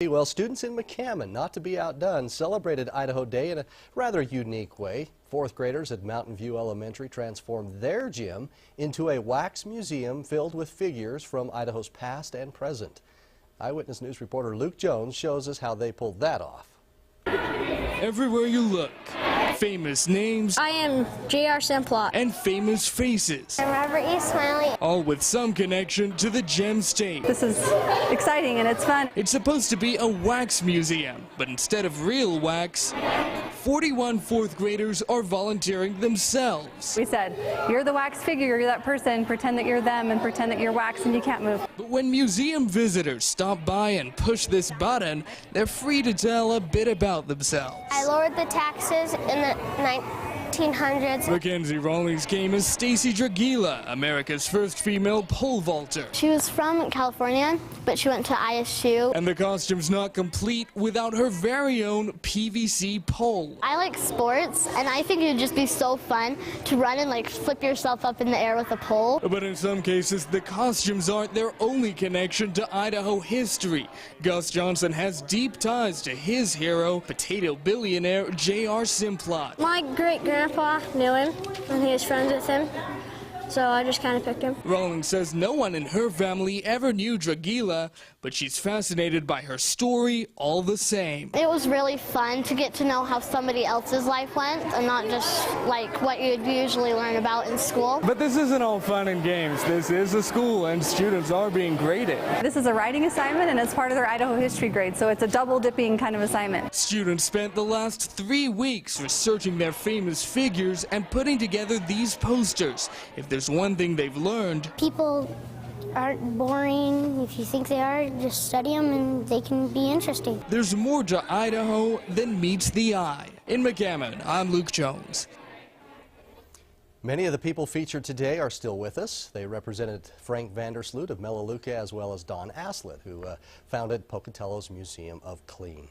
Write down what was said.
Well, students in McCammon, not to be outdone, celebrated Idaho Day in a rather unique way. Fourth graders at Mountain View Elementary transformed their gym into a wax museum filled with figures from Idaho's past and present. Eyewitness News reporter Luke Jones shows us how they pulled that off. Everywhere you look, famous names. I am J.R. Simplot. And famous faces. I'm Robert E. Smiley. All with some connection to the gem state. This is exciting and it's fun. It's supposed to be a wax museum, but instead of real wax, 41 fourth graders are volunteering themselves. We said, you're the wax figure, you're that person, pretend that you're them and pretend that you're wax and you can't move. But when museum visitors stop by and push this button, they're free to tell a bit about themselves. I lowered the taxes in the 1900s. Mackenzie Rawlings came as Stacy Dragila, America's first female pole vaulter. She was from California, but she went to ISU. And the costume's not complete without her very own PVC pole. I like sports, and I think it would just be so fun to run and like flip yourself up in the air with a pole. But in some cases, the costumes aren't their only connection to Idaho history. Gus Johnson has deep ties to his hero, potato billionaire J.R. Simplot. My great-grandpa knew him, and he was friends with him, so I just kind of picked him. Rawlings says no one in her family ever knew Dragila, but she's fascinated by her story all the same. It was really fun to get to know how somebody else's life went and not just like what you'd usually learn about in school. But this isn't all fun and games. This is a school and students are being graded. This is a writing assignment and it's part of their Idaho history grade, so it's a double dipping kind of assignment. Students spent the last 3 weeks researching their famous figures and putting together these posters. If there's one thing they've learned, People aren't boring. If you think they are, just study them and they can be interesting. there's more to Idaho than meets the eye. In McCammon, I'm Luke Jones. Many of the people featured today are still with us. They represented Frank Vandersloot of Melaleuca as well as Don Aslett, who founded Pocatello's Museum of Clean.